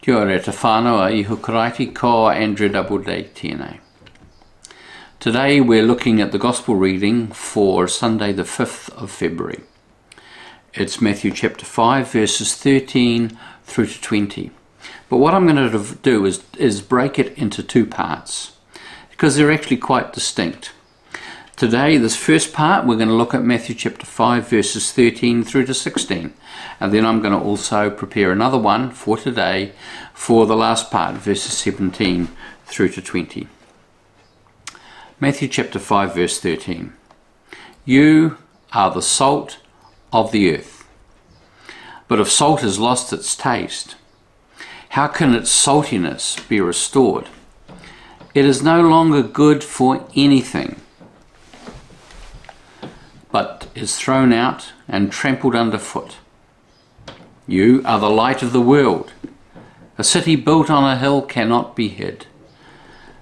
Kia ora te whānau I hukaraiti ko Andrew Doubleday tēnei. Today we're looking at the Gospel reading for Sunday the 5th of February. It's Matthew chapter 5 verses 13 through to 20. But what I'm going to do is break it into two parts because they're actually quite distinct. Today, this first part, we're going to look at Matthew chapter 5 verses 13 through to 16. And then I'm going to also prepare another one for today for the last part, verses 17 through to 20. Matthew chapter 5 verse 13. You are the salt of the earth. But if salt has lost its taste, how can its saltiness be restored? It is no longer good for anything, but is thrown out and trampled underfoot. You are the light of the world. A city built on a hill cannot be hid.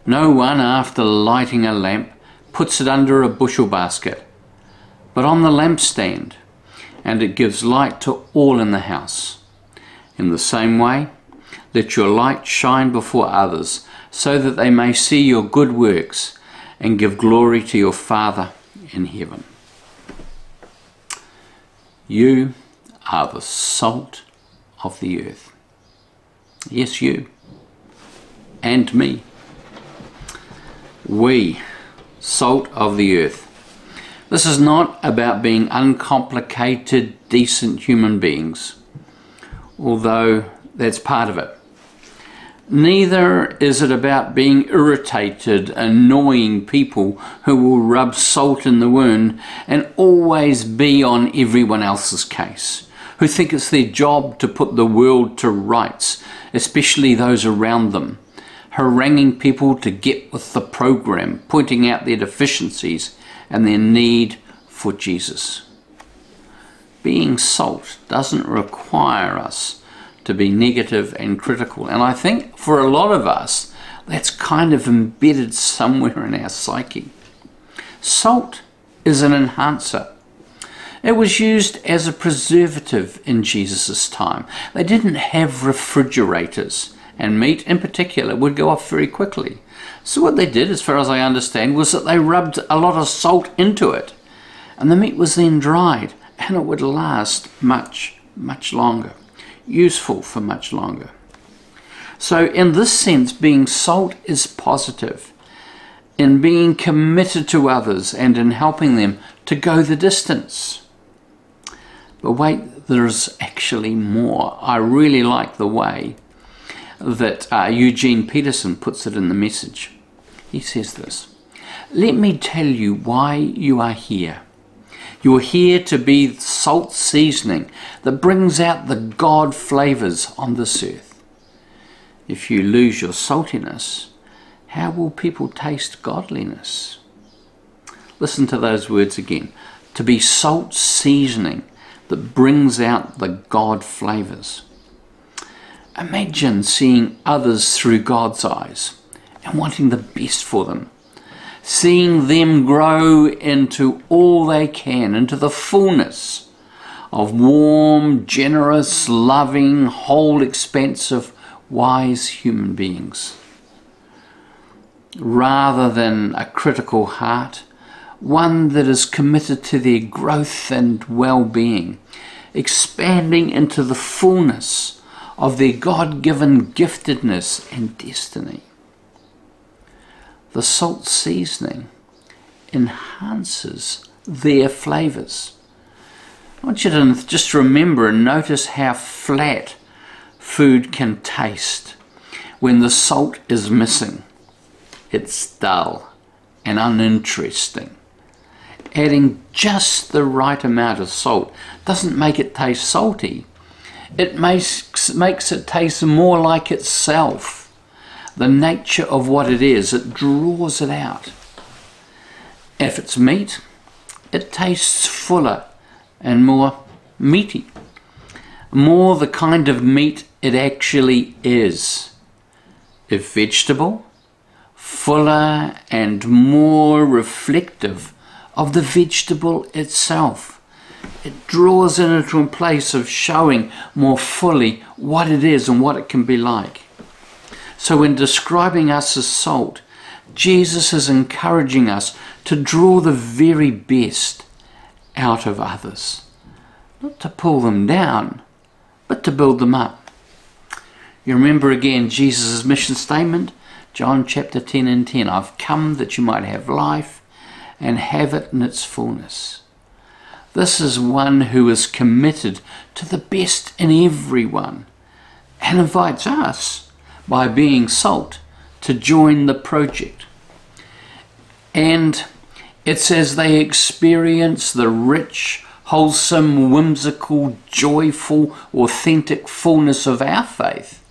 No one, after lighting a lamp, puts it under a bushel basket, but on the lampstand, and it gives light to all in the house. In the same way, let your light shine before others, so that they may see your good works and give glory to your Father in heaven. You are the salt of the earth. Yes, you and me. We, salt of the earth. This is not about being uncomplicated, decent human beings, although that's part of it. Neither is it about being irritated, annoying people who will rub salt in the wound and always be on everyone else's case, who think it's their job to put the world to rights, especially those around them, haranguing people to get with the program, pointing out their deficiencies and their need for Jesus. Being salt doesn't require us to be negative and critical. And I think for a lot of us, that's kind of embedded somewhere in our psyche. Salt is an enhancer. It was used as a preservative in Jesus' time. They didn't have refrigerators, and meat in particular would go off very quickly. So what they did, as far as I understand, was that they rubbed a lot of salt into it, and the meat was then dried, and it would last much, much longer. Useful for much longer. So in this sense, being salt is positive, in being committed to others and in helping them to go the distance. But wait, there's actually more. I really like the way that Eugene Peterson puts it in the Message. He says this: let me tell you why you are here. You're here to be salt seasoning that brings out the God flavours on this earth. If you lose your saltiness, how will people taste godliness? Listen to those words again. To be salt seasoning that brings out the God flavours. Imagine seeing others through God's eyes and wanting the best for them. Seeing them grow into all they can, into the fullness of warm, generous, loving, whole, expansive, wise human beings. Rather than a critical heart, one that is committed to their growth and well-being, expanding into the fullness of their God-given giftedness and destiny. The salt seasoning enhances their flavours. I want you to just remember and notice how flat food can taste when the salt is missing. It's dull and uninteresting. Adding just the right amount of salt doesn't make it taste salty. It makes it taste more like itself. The nature of what it is, it draws it out. If it's meat, it tastes fuller and more meaty. More the kind of meat it actually is. If vegetable, fuller and more reflective of the vegetable itself. It draws it into a place of showing more fully what it is and what it can be like. So when describing us as salt, Jesus is encouraging us to draw the very best out of others. Not to pull them down, but to build them up. You remember again Jesus' mission statement? John chapter 10 and 10. I've come that you might have life and have it in its fullness. This is one who is committed to the best in everyone and invites us, by being salt, to join the project. And it's as they experience the rich, wholesome, whimsical, joyful, authentic fullness of our faith,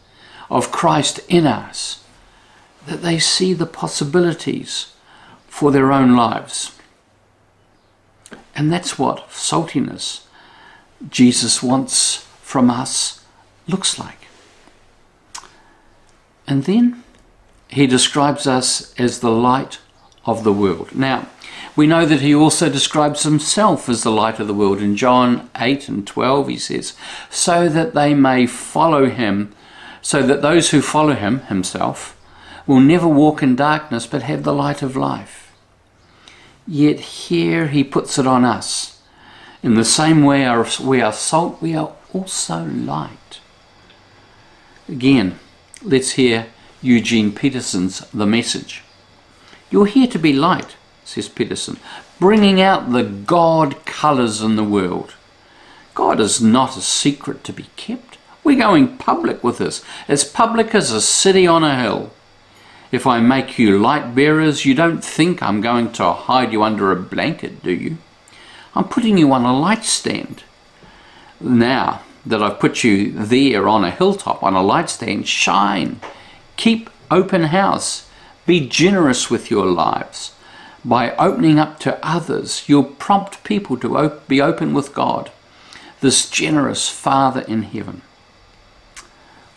of Christ in us, that they see the possibilities for their own lives. And that's what saltiness Jesus wants from us looks like. And then he describes us as the light of the world. Now, we know that he also describes himself as the light of the world. In John 8 and 12 he says, so that they may follow him, so that those who follow him, himself, will never walk in darkness but have the light of life. Yet here he puts it on us. In the same way we are salt, we are also light. Again, let's hear Eugene Peterson's The Message. You're here to be light, says Peterson, bringing out the God colours in the world. God is not a secret to be kept. We're going public with this, as public as a city on a hill. If I make you light bearers, you don't think I'm going to hide you under a blanket, do you? I'm putting you on a light stand. Now that I've put you there on a hilltop, on a light stand, shine. Keep open house. Be generous with your lives. By opening up to others, you'll prompt people to be open with God, this generous Father in heaven.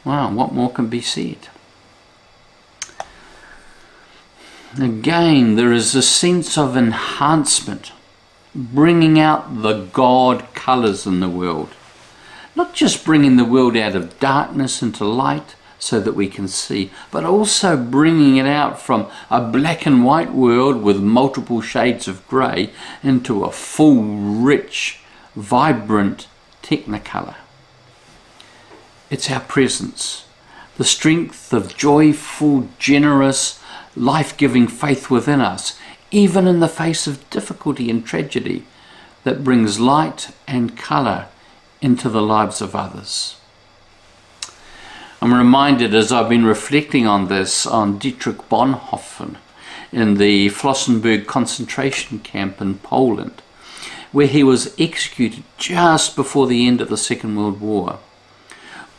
Wow, what more can be said? Again, there is a sense of enhancement, bringing out the God colours in the world. Not just bringing the world out of darkness into light so that we can see, but also bringing it out from a black and white world with multiple shades of grey into a full, rich, vibrant technicolor. It's our presence, the strength of joyful, generous, life-giving faith within us, even in the face of difficulty and tragedy, that brings light and colour into the lives of others. I'm reminded, as I've been reflecting on this, on Dietrich Bonhoeffer in the Flossenburg concentration camp in Poland, where he was executed just before the end of the Second World War.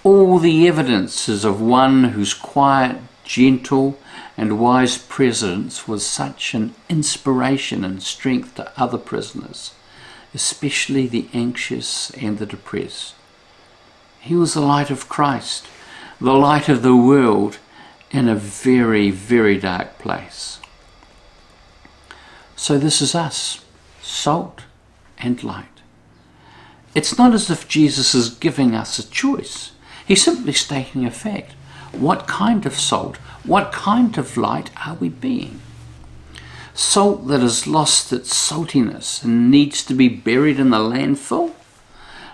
All the evidence is of one whose quiet, gentle and wise presence was such an inspiration and strength to other prisoners, especially the anxious and the depressed. He was the light of Christ, the light of the world in a very, very dark place. So this is us, salt and light. It's not as if Jesus is giving us a choice. He's simply stating a fact. What kind of salt, what kind of light are we being? Salt that has lost its saltiness and needs to be buried in the landfill?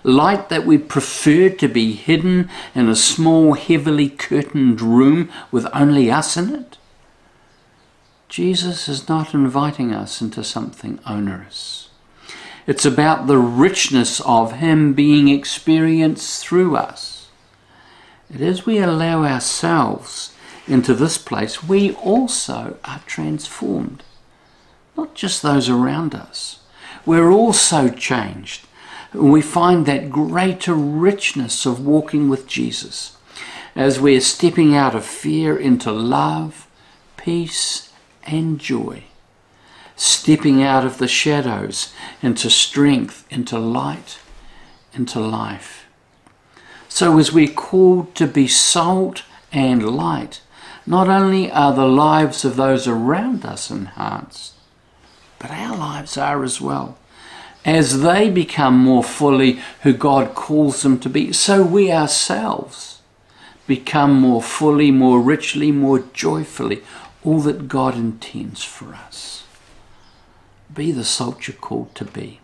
Light that we prefer to be hidden in a small, heavily curtained room with only us in it? Jesus is not inviting us into something onerous. It's about the richness of Him being experienced through us. And as we allow ourselves into this place, we also are transformed. Not just those around us. We're also changed. We find that greater richness of walking with Jesus as we're stepping out of fear into love, peace, and joy. Stepping out of the shadows into strength, into light, into life. So as we're called to be salt and light, not only are the lives of those around us enhanced, but our lives are as well. as they become more fully who God calls them to be, so we ourselves become more fully, more richly, more joyfully all that God intends for us. Be the salt you're called to be.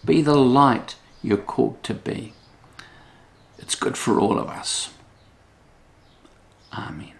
Be the light you're called to be. It's good for all of us. Amen.